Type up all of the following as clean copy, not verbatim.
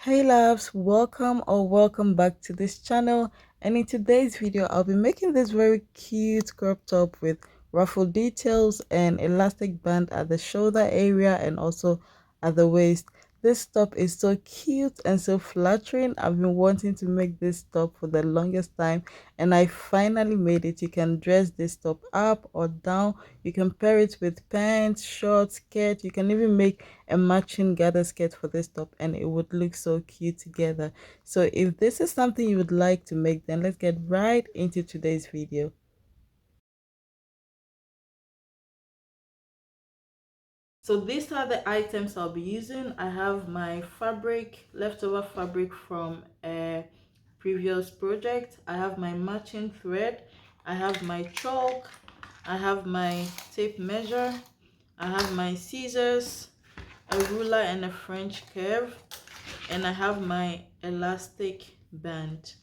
Hey loves, welcome back to this channel, and in today's video I'll be making this very cute crop top with ruffle details and elastic band at the shoulder area and also at the waist. This top is so cute and so flattering. I've been wanting to make this top for the longest time and I finally made it. You can dress this top up or down. You can pair it with pants, shorts, skirt. You can even make a matching gather skirt for this top and it would look so cute together. So if this is something you would like to make, then let's get right into today's video. So these are the items I'll be using. I have my fabric, leftover fabric from a previous project. I have my matching thread. I have my chalk. I have my tape measure. I have my scissors, a ruler and a French curve, and I have my elastic band.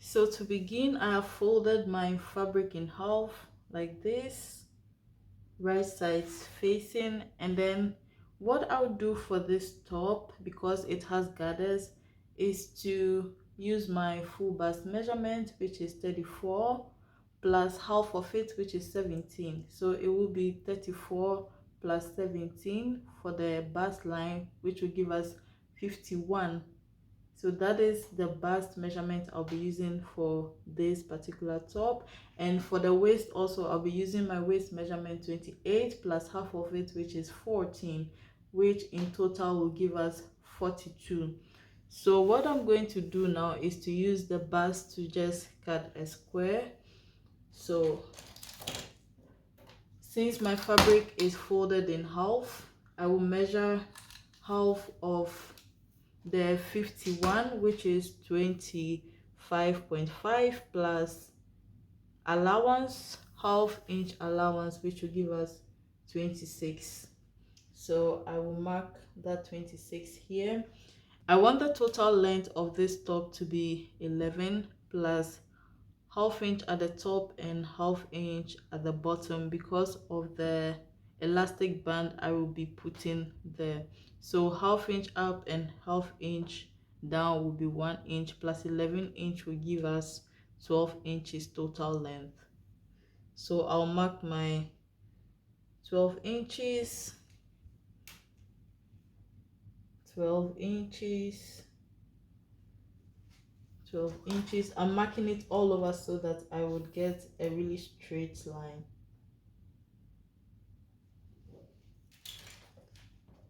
So to begin, I have folded my fabric in half like this, right sides facing, and then what I'll do for this top, because it has gathers, is to use my full bust measurement, which is 34 plus half of it, which is 17. So it will be 34 plus 17 for the bust line, which will give us 51. So that is the bust measurement I'll be using for this particular top. And for the waist also, I'll be using my waist measurement 28 plus half of it, which is 14, which in total will give us 42. So what I'm going to do now is to use the bust to just cut a square. So since my fabric is folded in half, I will measure half of the 51, which is 25.5 plus allowance, half-inch allowance, which will give us 26. So I will mark that 26 here. I want the total length of this top to be 11 plus half-inch at the top and half-inch at the bottom because of the elastic band I will be putting there. So half-inch up and half-inch down will be 1 inch plus 11-inch will give us 12 inches total length. So I'll mark my 12 inches, 12 inches, 12 inches. I'm marking it all over so that I would get a really straight line.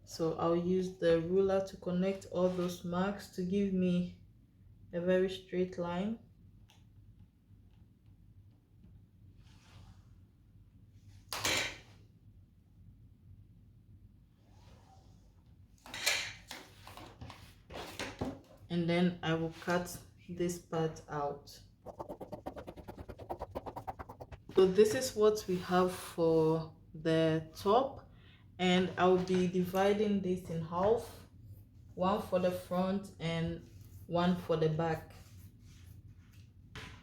So I'll use the ruler to connect all those marks to give me a very straight line. And then I will cut this part out. So this is what we have for the top, and I'll be dividing this in half, one for the front and one for the back.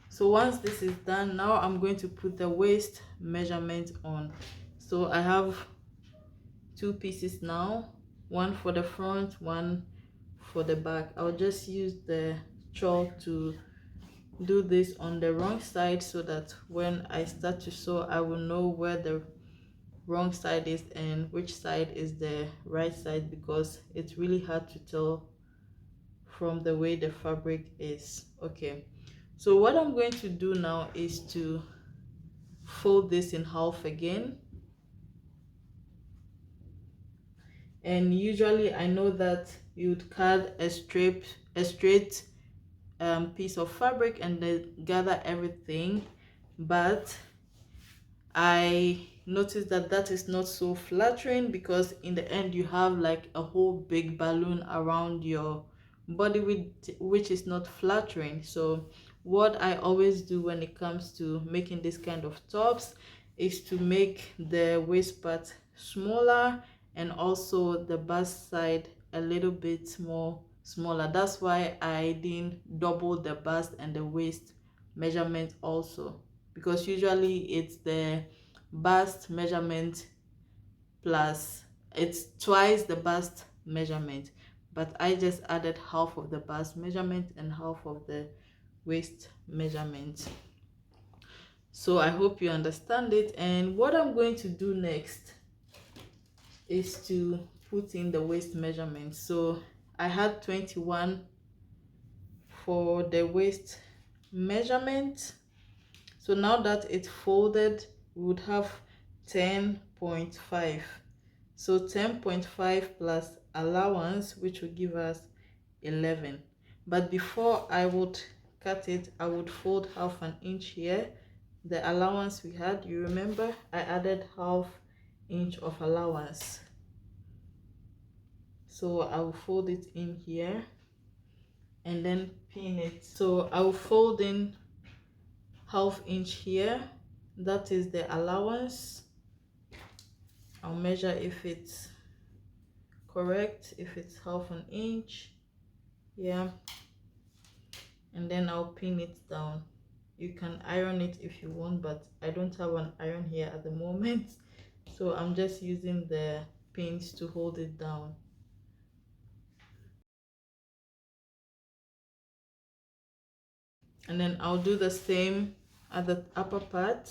So once this is done, now I'm going to put the waist measurement on. So I have two pieces now, one for the front, one for the back. I'll just use the chalk to do this on the wrong side so that when I start to sew, I will know where the wrong side is and which side is the right side, because it's really hard to tell from the way the fabric is. Okay, so what I'm going to do now is to fold this in half again. And usually I know that you'd cut a straight piece of fabric and then gather everything, but I noticed that that is not so flattering, because in the end you have like a whole big balloon around your body, which is not flattering. So what I always do when it comes to making this kind of tops is to make the waist part smaller and also the bust side a little bit more smaller. That's why I didn't double the bust and the waist measurement also, because usually it's the bust measurement plus, it's twice the bust measurement, but I just added half of the bust measurement and half of the waist measurement. So I hope you understand it. And what I'm going to do next is to put in the waist measurement. So I had 21 for the waist measurement. So now that it's folded, we would have 10.5. So 10.5 plus allowance, which will give us 11. But before I would cut it, I would fold half an inch here. The allowance we had, you remember, I added half inch of allowance. So I will fold it in here and then pin it. So I will fold in half inch here. That is the allowance. I'll measure if it's correct, if it's half an inch. Yeah, and then I'll pin it down. You can iron it if you want, but I don't have an iron here at the moment, so I'm just using the pins to hold it down. And then I'll do the same at the upper part.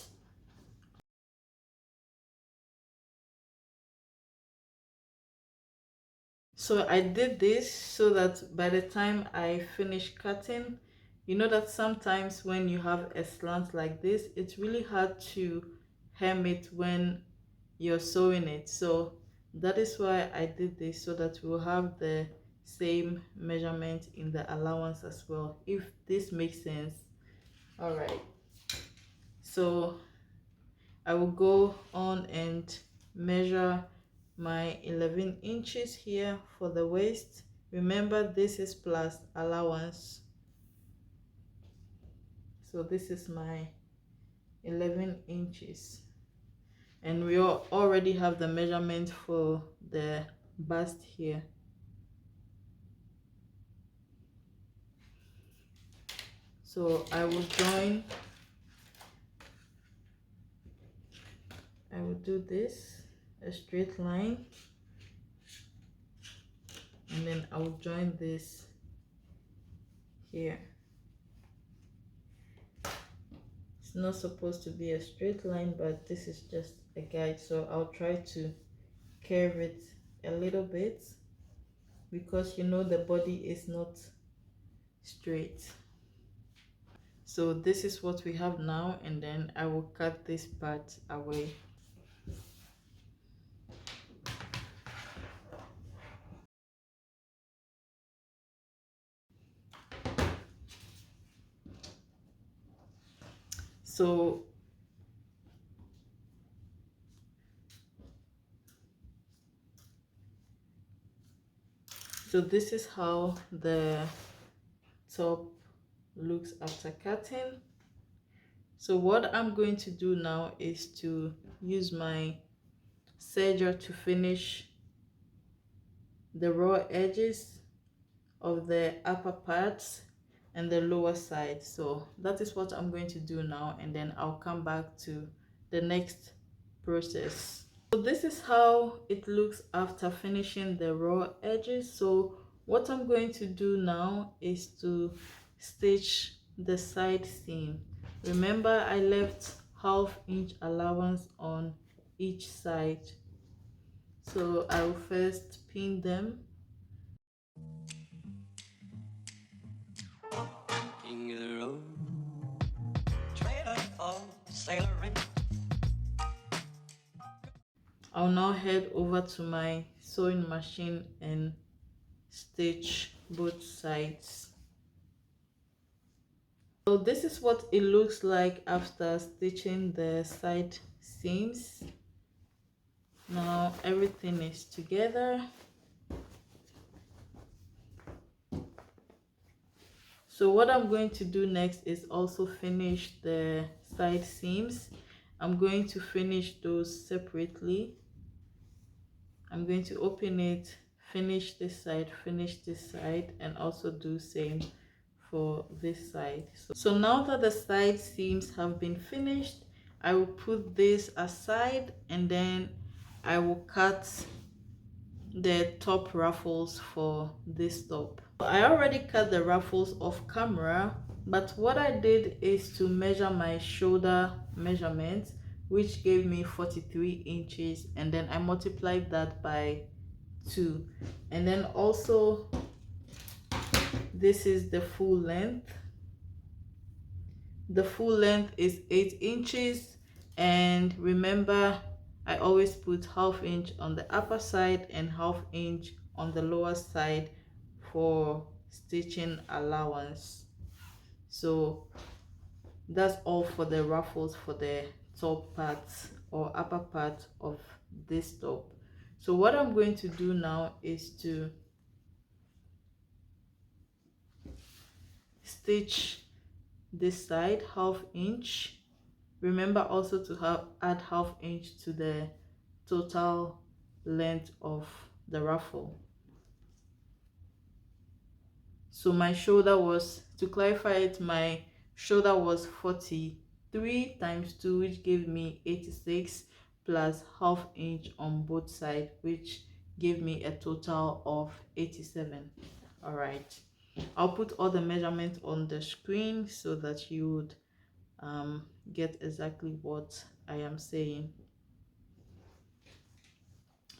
So I did this so that by the time I finish cutting, you know that sometimes when you have a slant like this, it's really hard to hem it when you're sewing it. So that is why I did this, so that we'll have the same measurement in the allowance as well, if this makes sense. All right, so I will go on and measure my 11 inches here for the waist. Remember, this is plus allowance, so this is my 11 inches, and we already have the measurement for the bust here. So I will do this, a straight line, and then I will join this here. It's not supposed to be a straight line, but this is just a guide, so I'll try to curve it a little bit, because you know the body is not straight. So this is what we have now, and then I will cut this part away. So this is how the top looks after cutting. So what I'm going to do now is to use my serger to finish the raw edges of the upper parts and the lower side. So that is what I'm going to do now, and then I'll come back to the next process. So this is how it looks after finishing the raw edges. So what I'm going to do now is to stitch the side seam. Remember, I left half inch allowance on each side, so I will first pin them. I'll now head over to my sewing machine and stitch both sides. So this is what it looks like after stitching the side seams. Now everything is together. So what I'm going to do next is also finish the side seams. I'm going to finish those separately. I'm going to open it, finish this side, and also do same for this side. So now that the side seams have been finished, I will put this aside, and then I will cut the top ruffles for this top. I already cut the ruffles off camera, but what I did is to measure my shoulder measurement, which gave me 43 inches, and then I multiplied that by 2. And then also this is the full length. The full length is 8 inches, and remember I always put ½ inch on the upper side and ½ inch on the lower side for stitching allowance. So that's all for the ruffles for the top part or upper part of this top. So what I'm going to do now is to stitch this side ½ inch. Remember also to add ½ inch to the total length of the ruffle. So my shoulder was, to clarify it, my shoulder was 43 times 2, which gave me 86, plus ½ inch on both sides, which gave me a total of 87. All right, I'll put all the measurements on the screen so that you would get exactly what I am saying.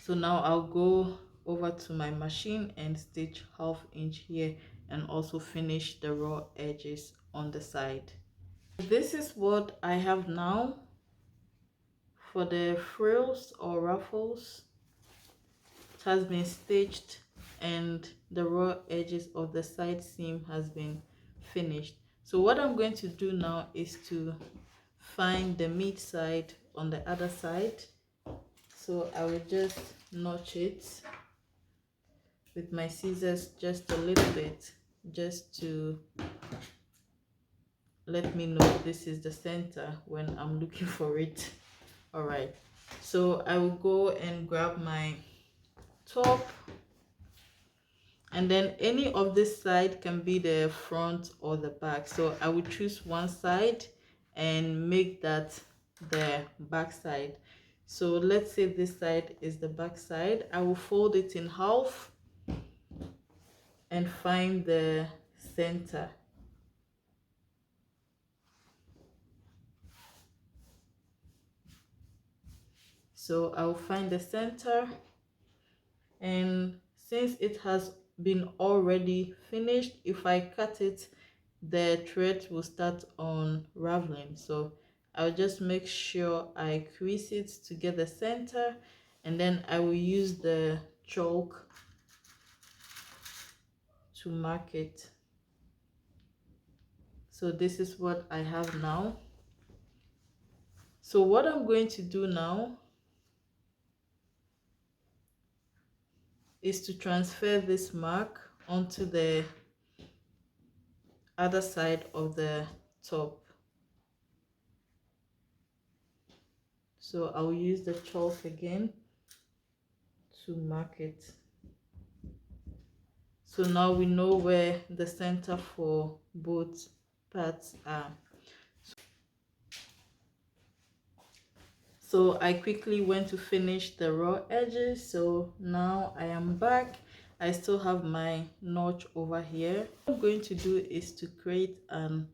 So now I'll go over to my machine and stitch ½ inch here and also finish the raw edges on the side. This is what I have now for the frills or ruffles. It has been stitched and the raw edges of the side seam has been finished. So what I'm going to do now is to find the mid side on the other side. So I will just notch it with my scissors just a little bit, just to let me know this is the center when I'm looking for it. All right, so I will go and grab my top, and then any of this side can be the front or the back. So I will choose one side and make that the back side. So let's say this side is the back side. I will fold it in half and find the center. So I'll find the center, and since it has been already finished, if I cut it, the thread will start unraveling. So I'll just make sure I crease it to get the center, and then I will use the chalk to mark it. So this is what I have now. So what I'm going to do now is to transfer this mark onto the other side of the top. So I'll use the chalk again to mark it. So now we know where the center for both parts are. So I quickly went to finish the raw edges. So now I am back. I still have my notch over here. What I'm going to do is to create an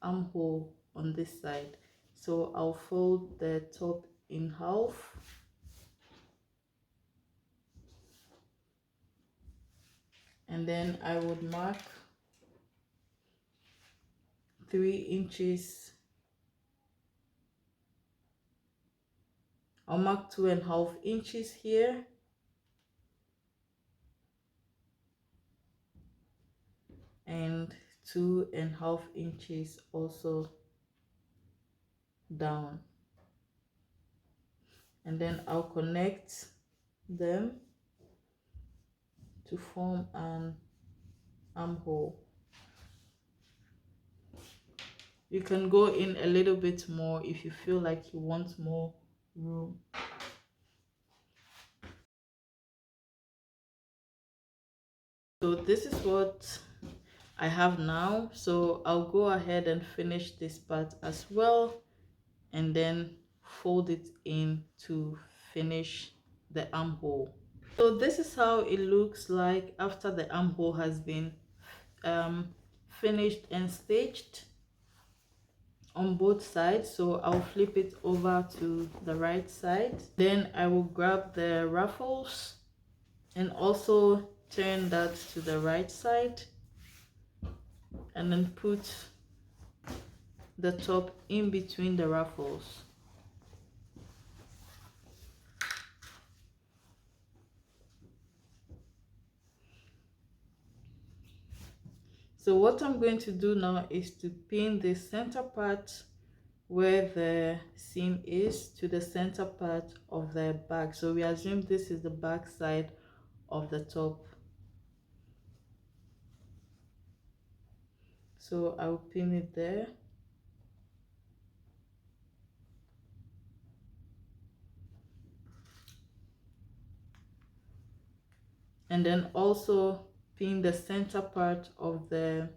armhole on this side. So I'll fold the top in half, and then I would mark 3 inches. I'll mark 2½ inches here, and 2½ inches also down, and then I'll connect them to form an armhole. You can go in a little bit more if you feel like you want more room. So this is what I have now. So I'll go ahead and finish this part as well, and then fold it in to finish the armhole. So this is how it looks like after the armhole has been finished and stitched on both sides. So I'll flip it over to the right side. Then I will grab the ruffles and also turn that to the right side and then put the top in between the ruffles. So what I'm going to do now is to pin the center part where the seam is to the center part of the back. So we assume this is the back side of the top. So I'll pin it there. And then also pin the center part of the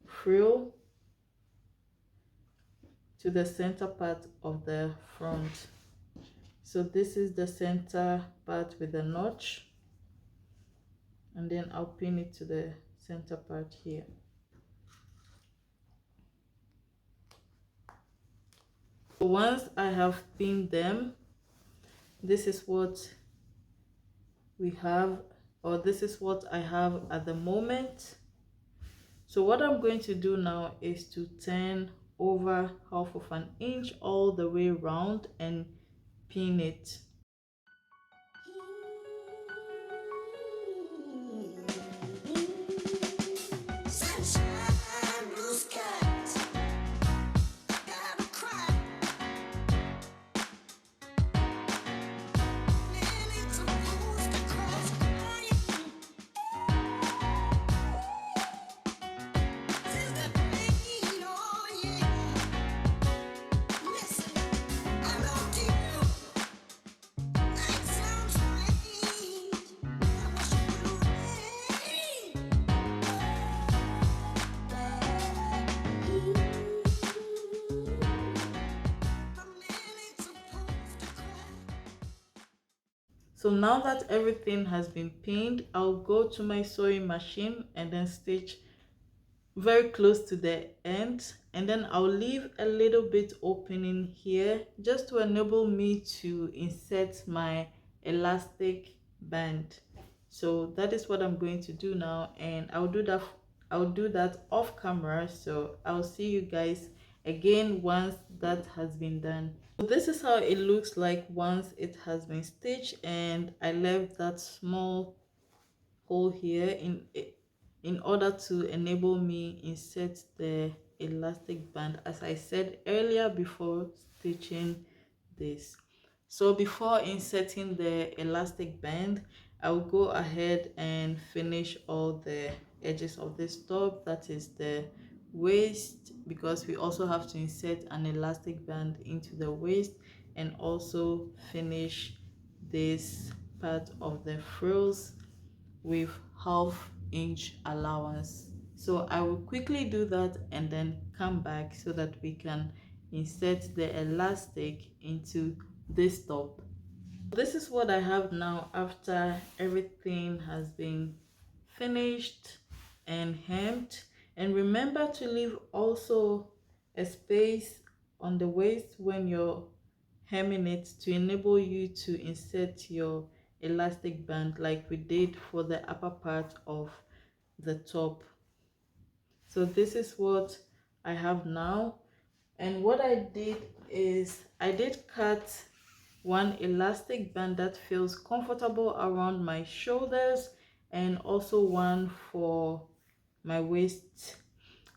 frill to the center part of the front. So this is the center part with the notch, and then I'll pin it to the center part here. So once I have pinned them, this is what we have, or this is what I have at the moment. So what I'm going to do now is to turn over 1/2 inch all the way around and pin it. So now that everything has been pinned, I'll go to my sewing machine and then stitch very close to the end, and then I'll leave a little bit opening here just to enable me to insert my elastic band. So that is what I'm going to do now, and I'll do that off camera. So I'll see you guys again once that has been done. So this is how it looks like once it has been stitched, and I left that small hole here in order to enable me insert the elastic band, as I said earlier before stitching this. So before inserting the elastic band, I will go ahead and finish all the edges of this top, that is the waist, because we also have to insert an elastic band into the waist, and also finish this part of the frills with 1/2 inch allowance. So I will quickly do that and then come back so that we can insert the elastic into this top. This is what I have now after everything has been finished and hemmed. And remember to leave also a space on the waist when you're hemming it to enable you to insert your elastic band like we did for the upper part of the top. So this is what I have now, and what I did is I did cut one elastic band that feels comfortable around my shoulders, and also one for my waist.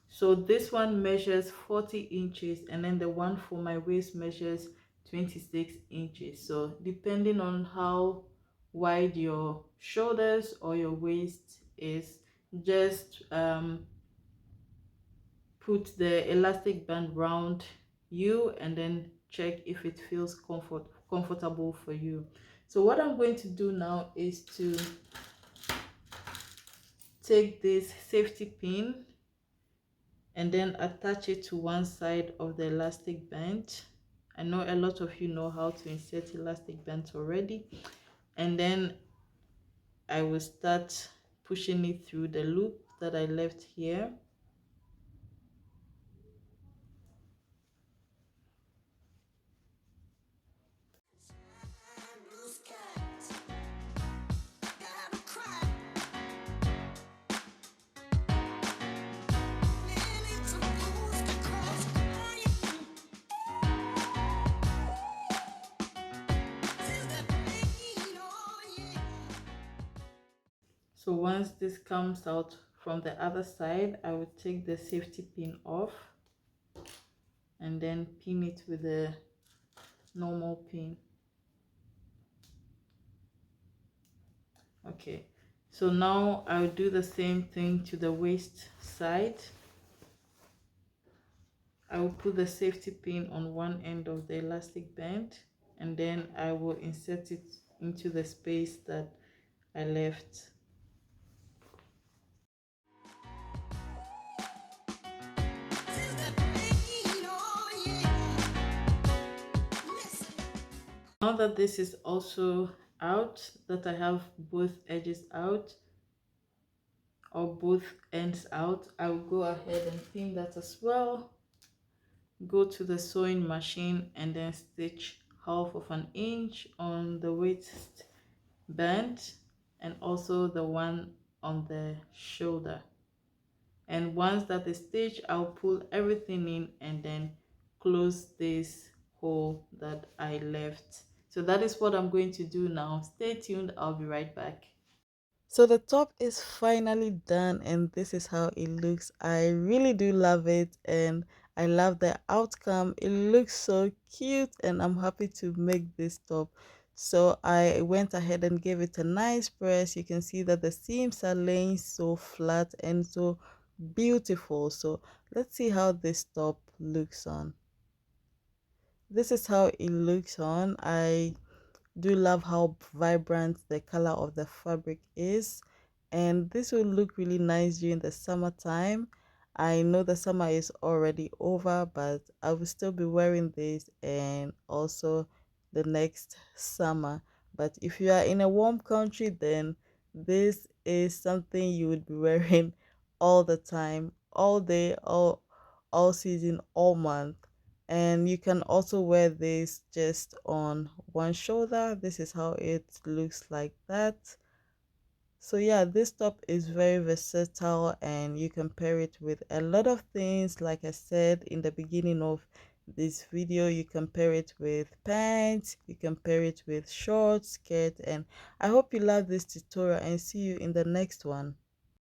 So this one measures 40 inches, and then the one for my waist measures 26 inches. So depending on how wide your shoulders or your waist is, just put the elastic band round you and then check if it feels comfortable for you. So what I'm going to do now is to take this safety pin and then attach it to one side of the elastic band. I know a lot of you know how to insert elastic bands already. And then I will start pushing it through the loop that I left here. So once this comes out from the other side, I will take the safety pin off and then pin it with a normal pin. Okay, so now I'll do the same thing to the waist side. I will put the safety pin on one end of the elastic band, and then I will insert it into the space that I left. Now that this is also out, that I have both edges out or both ends out, I will go ahead and pin that as well. Go to the sewing machine and then stitch 1/2 inch on the waist band and also the one on the shoulder. And once that is stitched, I'll pull everything in and then close this hole that I left. So that is what I'm going to do now. Stay tuned, I'll be right back. So the top is finally done and this is how it looks. I really do love it and I love the outcome. It looks so cute and I'm happy to make this top. So I went ahead and gave it a nice press. You can see that the seams are laying so flat and so beautiful. So let's see how this top looks on. This is how it looks on. I do love how vibrant the color of the fabric is, and this will look really nice during the summertime. I know the summer is already over, but I will still be wearing this and also the next summer. But if you are in a warm country, then this is something you would be wearing all the time, all day, all season, all month. And you can also wear this just on one shoulder. This is how it looks like that. So yeah, this top is very versatile and you can pair it with a lot of things. Like I said in the beginning of this video, you can pair it with pants, you can pair it with shorts, skirt, and I hope you love this tutorial and see you in the next one.